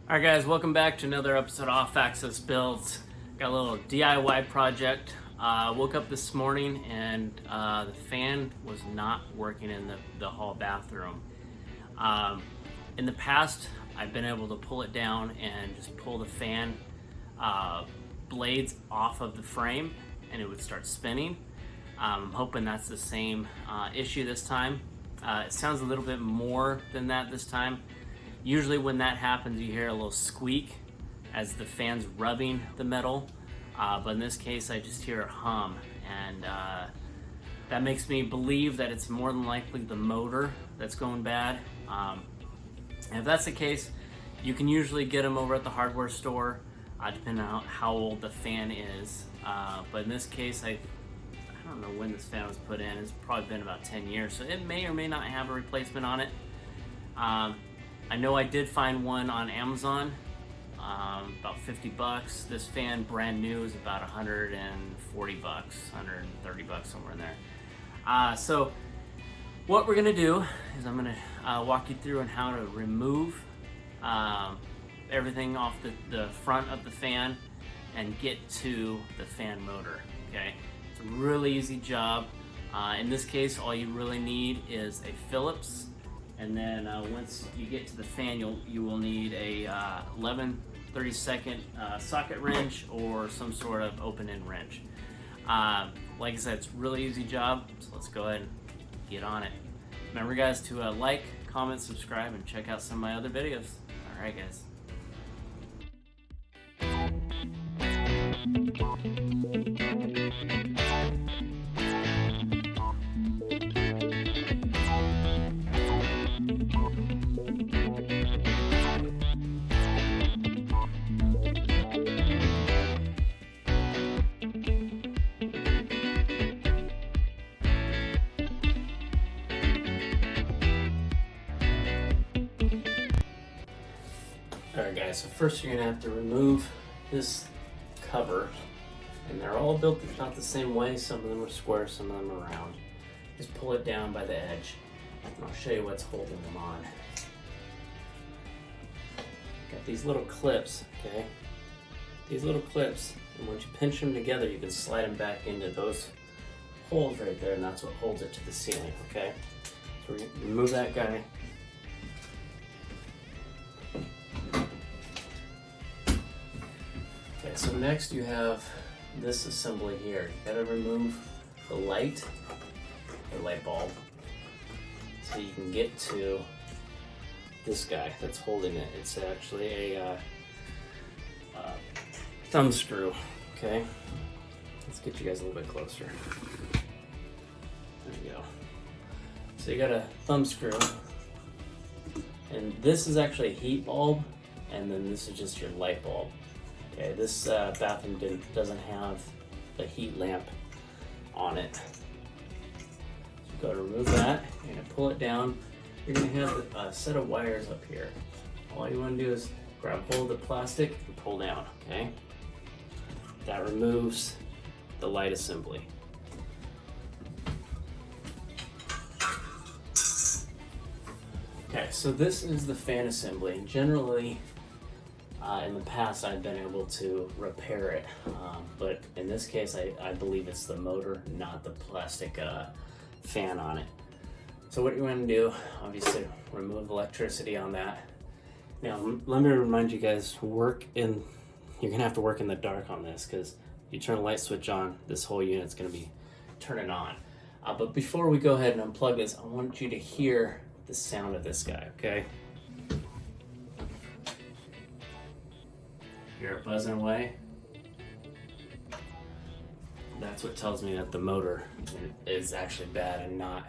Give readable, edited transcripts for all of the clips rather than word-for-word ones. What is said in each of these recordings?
Alright guys, welcome back to another episode of Off Axis Builds. Got a little DIY project. Woke up this morning and the fan was not working in the hall bathroom. In the past, I've been able to pull it down and just pull the fan blades off of the frame and it would start spinning. I'm hoping that's the same issue this time. It sounds a little bit more than that this time. Usually when that happens, you hear a little squeak as the fan's rubbing the metal, but in this case I just hear a hum, and that makes me believe that it's more than likely the motor that's going bad. And if that's the case, you can usually get them over at the hardware store, depending on how old the fan is. But in this case, I don't know when this fan was put in. It's probably been about 10 years, so it may or may not have a replacement on it. I know I did find one on Amazon, about 50 bucks. This fan, brand new, is about 140 bucks, 130 bucks, somewhere in there. So what we're gonna do is I'm gonna walk you through on how to remove everything off the front of the fan and get to the fan motor, okay? It's a really easy job. In this case, all you really need is a Phillips. And then once you get to the fan, you will need a 11/32 socket wrench or some sort of open-end wrench. Like I said, it's a really easy job, so let's go ahead and get on it. Remember guys to like, comment, subscribe, and check out some of my other videos. Alright guys. Alright guys, so first you're going to have to remove this cover, and they're all built about the same way. Some of them are square, some of them are round. Just pull it down by the edge, and I'll show you what's holding them on. Got these little clips, okay? These little clips, and once you pinch them together, you can slide them back into those holes right there, and that's what holds it to the ceiling, okay? So we're going to remove that guy. Okay, so next you have this assembly here. You gotta remove the light bulb so you can get to this guy that's holding it. It's actually a thumb screw, okay? Let's get you guys a little bit closer. There you go. So you got a thumb screw, and this is actually a heat bulb, and then this is just your light bulb. Okay, this bathroom doesn't have the heat lamp on it. So you go to remove that, you're going to pull it down. You're going to have a set of wires up here. All you want to do is grab hold of the plastic and pull down, okay? That removes the light assembly. Okay, so this is the fan assembly. Generally, in the past, I've been able to repair it, but in this case, I believe it's the motor, not the plastic fan on it. So what you want to do, obviously, remove electricity on that. Now, let me remind you guys, you're gonna have to work in the dark on this, because if you turn a light switch on, this whole unit's gonna be turning on. But before we go ahead and unplug this, I want you to hear the sound of this guy, okay? Hear it buzzing away? That's what tells me that the motor is actually bad and not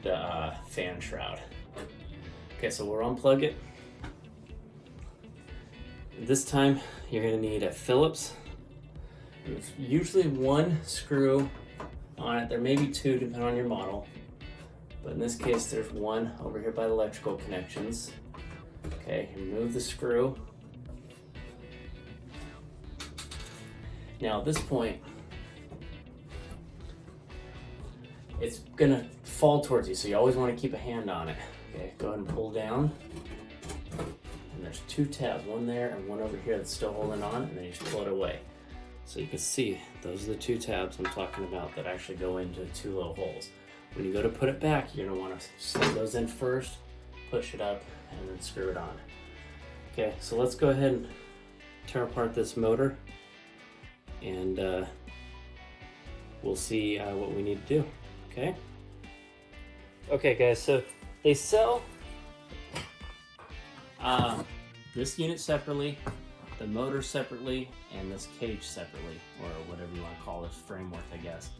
the fan shroud. Okay, so we'll unplug it. This time you're going to need a Phillips. There's usually one screw on it. There may be two depending on your model, but in this case there's one over here by the electrical connections. Okay, remove the screw. Now at this point, it's gonna fall towards you, so you always want to keep a hand on it. Okay, go ahead and pull down, and there's two tabs, one there and one over here that's still holding on, and then you just pull it away. So you can see those are the two tabs I'm talking about that actually go into two little holes. When you go to put it back, you're gonna want to slide those in first, push it up, and then screw it on. Okay, so let's go ahead and tear apart this motor, and we'll see what we need to do. Okay. Okay, guys. So they sell this unit separately, the motor separately, and this cage separately, or whatever you want to call this framework, I guess.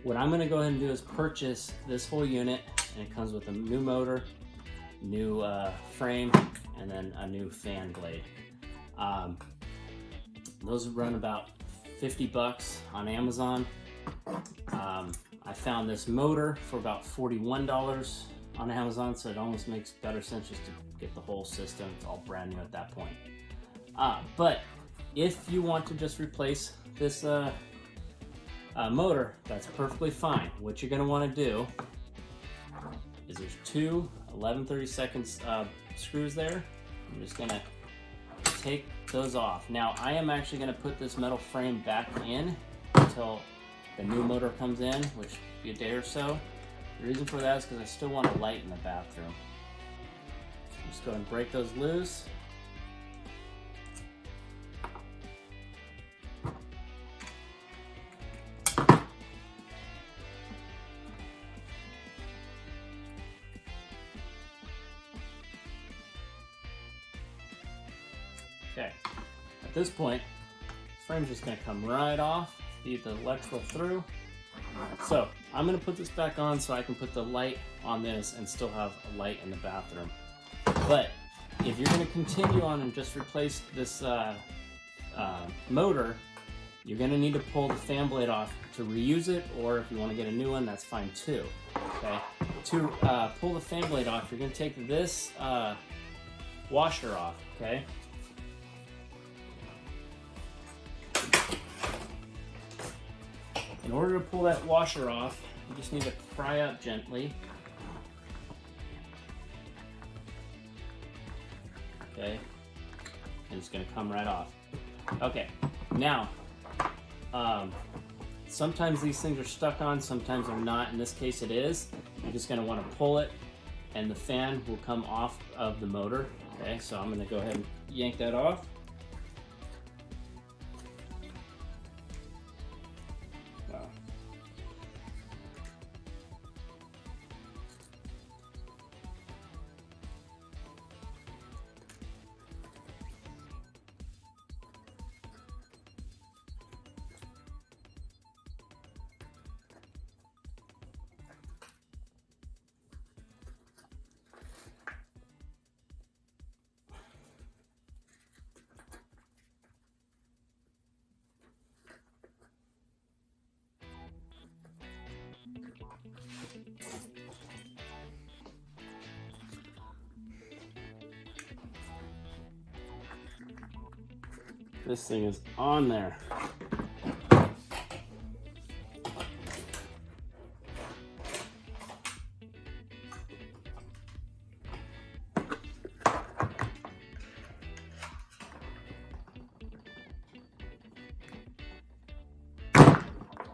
What I'm going to go ahead and do is purchase this whole unit, and it comes with a new motor, new frame, and then a new fan blade. Those run about 50 bucks on Amazon. I found this motor for about $41 on Amazon, so it almost makes better sense just to get the whole system. It's all brand new at that point. But if you want to just replace this motor, that's perfectly fine. What you're going to want to do is there's two 11/32 screws there. I'm just going to take those off. Now I am actually going to put this metal frame back in until the new motor comes in, which will be a day or so. The reason for that is because I still want a light in the bathroom. Just go ahead and break those loose. Okay, at this point, the frame's just going to come right off, feed the electrical through. So I'm going to put this back on so I can put the light on this and still have a light in the bathroom. But if you're going to continue on and just replace this motor, you're going to need to pull the fan blade off to reuse it, or if you want to get a new one, that's fine too. Okay. To pull the fan blade off, you're going to take this washer off. Okay. In order to pull that washer off, you just need to pry up gently. Okay, and it's going to come right off. Okay, now, sometimes these things are stuck on, sometimes they're not. In this case it is. You're just going to want to pull it, and the fan will come off of the motor. Okay, so I'm going to go ahead and yank that off. This thing is on there.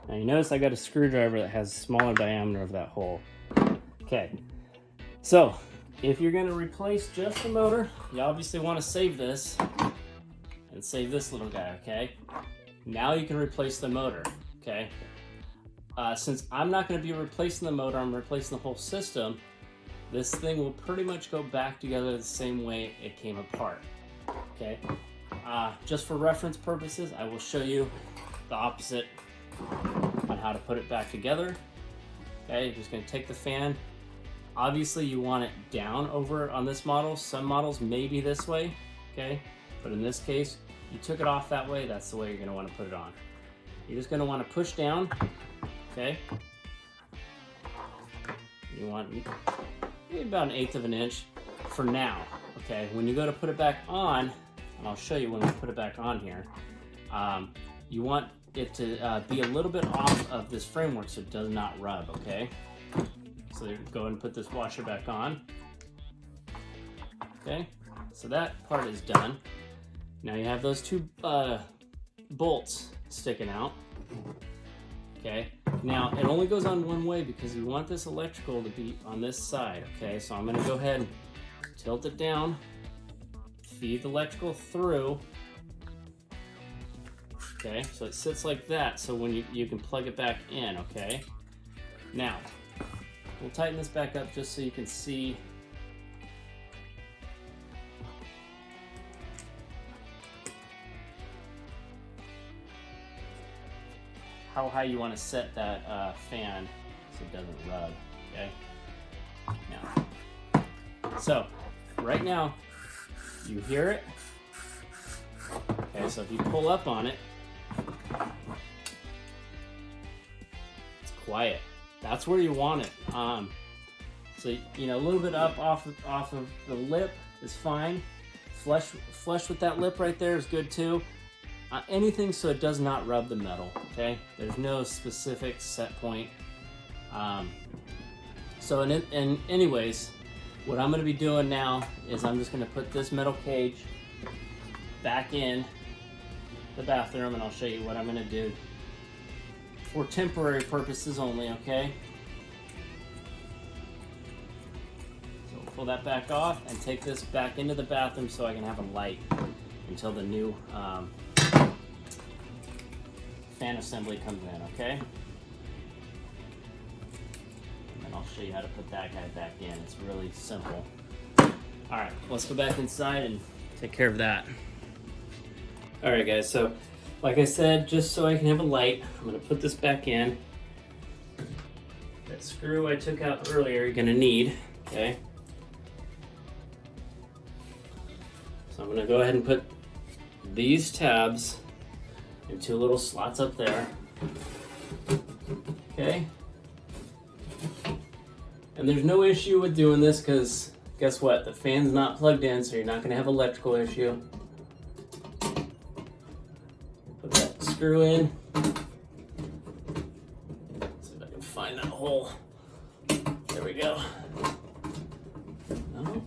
Now you notice I got a screwdriver that has a smaller diameter of that hole. Okay, so if you're going to replace just the motor, you obviously want to save this and save this little guy, okay? Now you can replace the motor, okay? Since I'm not going to be replacing the motor, I'm replacing the whole system, this thing will pretty much go back together the same way it came apart, okay? Just for reference purposes, I will show you the opposite on how to put it back together. Okay, you're just going to take the fan. Obviously you want it down over on this model. Some models may be this way, okay? But in this case, you took it off that way, that's the way you're going to want to put it on. You're just going to want to push down, okay? You want maybe about 1/8 of an inch for now, okay? When you go to put it back on, and I'll show you when we put it back on here, you want it to be a little bit off of this framework so it does not rub, okay? So you go ahead and put this washer back on, okay? so that part is done. Now you have those two bolts sticking out. Okay, now it only goes on one way because you want this electrical to be on this side. Okay, so I'm gonna go ahead and tilt it down, feed the electrical through. Okay, so it sits like that, so when you can plug it back in. Okay, now we'll tighten this back up just so you can see how high you want to set that fan so it doesn't rub. Okay, now, so right now you hear it. Okay, so if you pull up on it, it's quiet. That's where you want it. So you know, a little bit up off of the lip is fine. Flush with that lip right there is good too. Anything so it does not rub the metal. Okay, there's no specific set point. So anyways, what I'm going to be doing now is I'm just going to put this metal cage back in the bathroom, and I'll show you what I'm going to do for temporary purposes only. Okay, so we'll pull that back off and take this back into the bathroom so I can have a light until the new fan assembly comes in. Okay, and then I'll show you how to put that guy back in. It's really simple. All right, let's go back inside and take care of that. All right, guys, so like I said, just so I can have a light, I'm gonna put this back in. That screw I took out earlier, you're gonna need, okay? So I'm gonna go ahead and put these tabs in two little slots up there, okay? And there's no issue with doing this because guess what? The fan's not plugged in, so you're not gonna have electrical issue. Screw in. See if I can find that hole. There we go. No.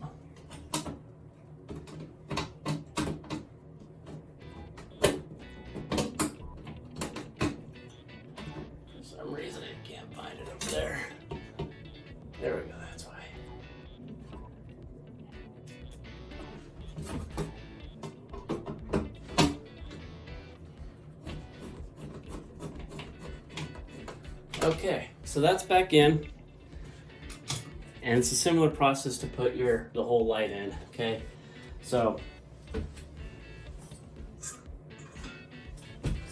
For some reason I can't find it up there. There we go, that's why. Okay, so that's back in, and it's a similar process to put the whole light in. Okay, so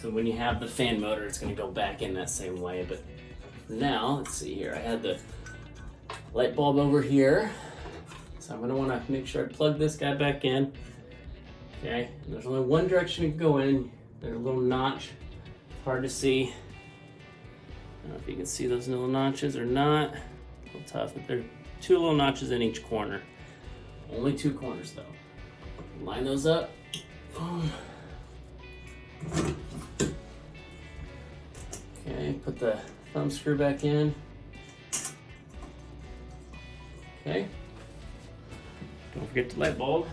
when you have the fan motor, it's going to go back in that same way. But now, let's see here. I had the light bulb over here, so I'm going to want to make sure I plug this guy back in. Okay, and there's only one direction it can go in. There's a little notch. Hard to see. I don't know if you can see those little notches or not. A little tough, but there are two little notches in each corner. Only two corners though. Line those up. Boom. Okay, put the thumb screw back in. Okay. Don't forget the light bulb.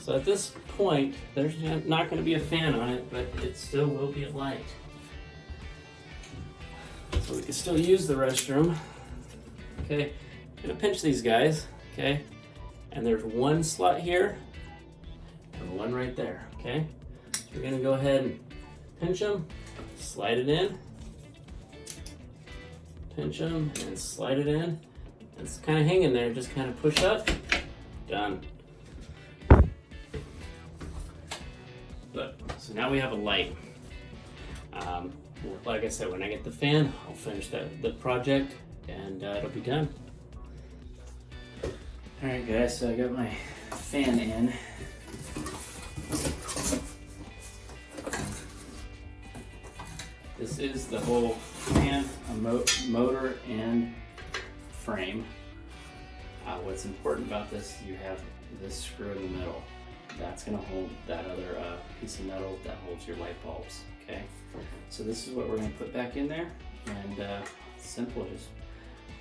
So at this point, there's not going to be a fan on it, but it still will be a light. So we can still use the restroom. Okay, I'm going to pinch these guys, okay? And there's one slot here and one right there, okay? So we're going to go ahead and pinch them, slide it in, pinch them, and slide it in. It's kind of hanging there, just kind of push up, done. So now we have a light. Like I said, when I get the fan, I'll finish the project and it'll be done. All right, guys, so I got my fan in. This is the whole fan, motor, and frame. What's important about this, you have this screw in the middle. That's going to hold that other piece of metal that holds your light bulbs, okay? So this is what we're going to put back in there, and simple, just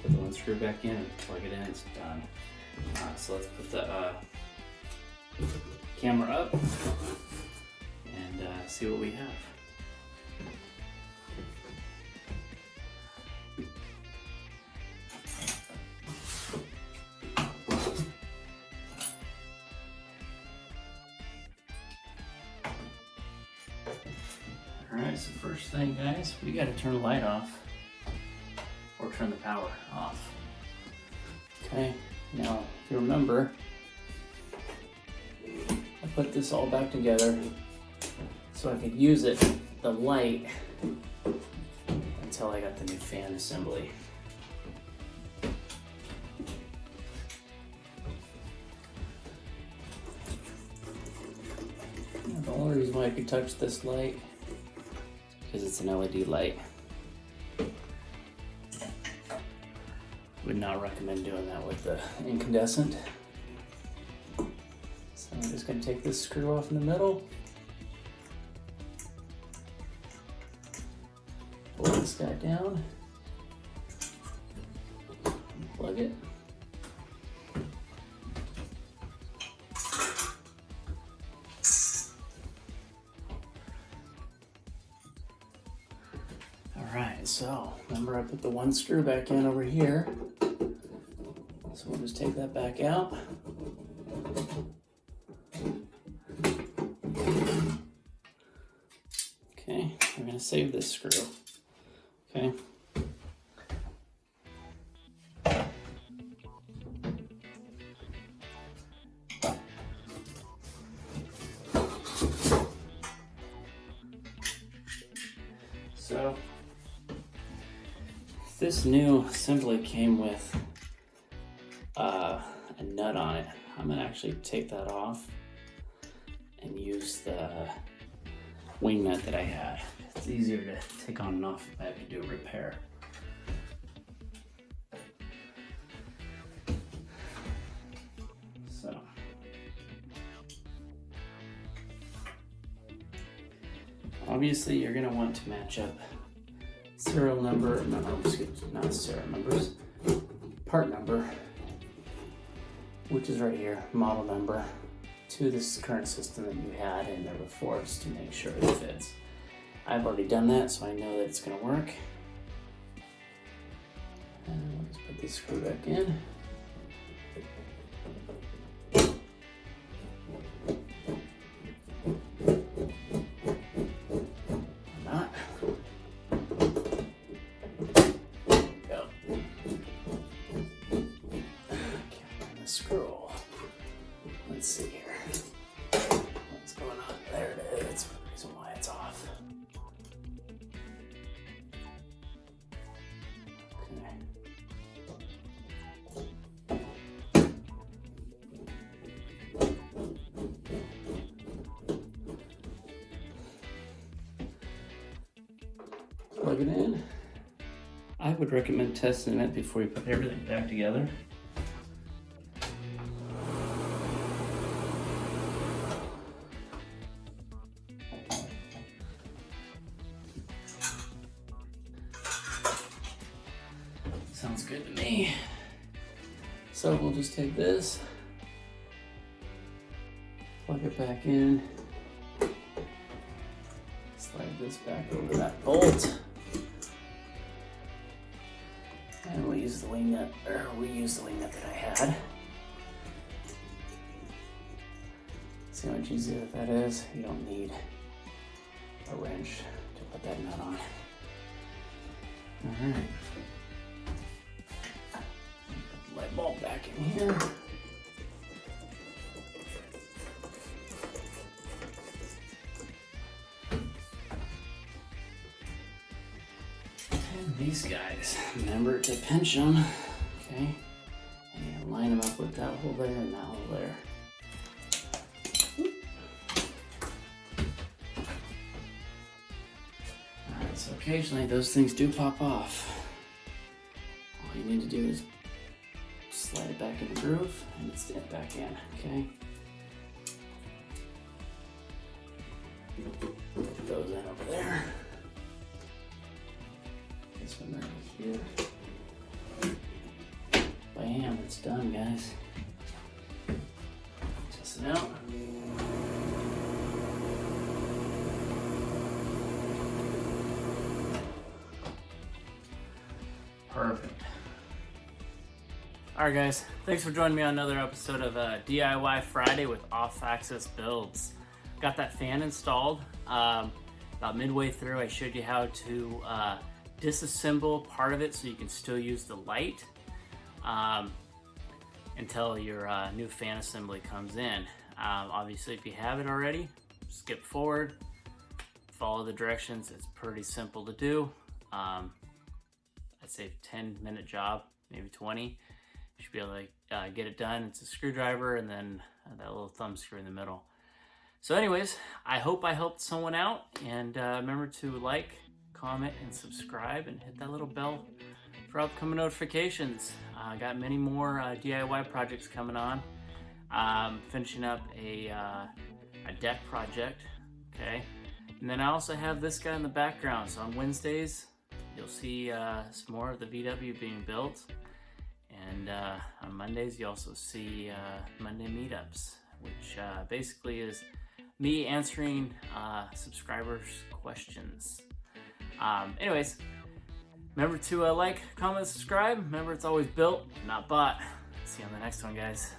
put the one screw back in and plug it in, it's done. So let's put the camera up and see what we have. Alright, so first thing guys, we gotta turn the light off or turn the power off. Okay, now if you remember, I put this all back together so I could use it, the light, until I got the new fan assembly. The only reason why I could touch this light is because it's an LED light. Would not recommend doing that with the incandescent. So I'm just going to take this screw off in the middle. Pull this guy down. Plug it. Alright, so remember I put the one screw back in over here. So we'll just take that back out. Okay, we're going to save this screw. Okay. So this new assembly came with a nut on it. I'm gonna actually take that off and use the wing nut that I had. It's easier to take on and off if I have to do a repair. So obviously you're gonna want to match up serial number, not serial numbers, part number, which is right here, model number, to this current system that you had in there before, just to make sure it fits. I've already done that, so I know that it's going to work. And let's put this screw back in. Let's see here. What's going on? There it is. That's the reason why it's off. Okay. Plug it in. I would recommend testing it before you put everything back together. Sounds good to me. So we'll just take this, plug it back in, slide this back over that bolt, and we'll use the wing nut, or we use the wing nut that I had. See how much easier that is? You don't need a wrench to put that nut on. All right. Light bulb back in here. And these guys, remember to pinch them, okay? And you line them up with that hole there and that hole there. Alright, so occasionally those things do pop off. All you need to do is slide it back in the groove and it's it back in, okay? Put those in over there. This one right here. guys. Test it out. Perfect. Alright guys, thanks for joining me on another episode of DIY Friday with off-axis builds. Got that fan installed. About midway through I showed you how to disassemble part of it so you can still use the light until your new fan assembly comes in. Obviously if you have it already, skip forward, follow the directions. It's pretty simple to do. I'd say 10-minute job, maybe 20. You should be able to get it done. It's a screwdriver and then that little thumb screw in the middle. So anyways, I hope I helped someone out, and remember to like, comment, and subscribe, and hit that little bell for upcoming notifications. I got many more DIY projects coming on. Finishing up a deck project, okay? And then I also have this guy in the background, so on Wednesdays, you'll see some more of the VW being built. And on Mondays, you also see Monday meetups, which basically is me answering subscribers' questions. Anyways, remember to like, comment, subscribe. Remember, it's always built, not bought. See you on the next one, guys.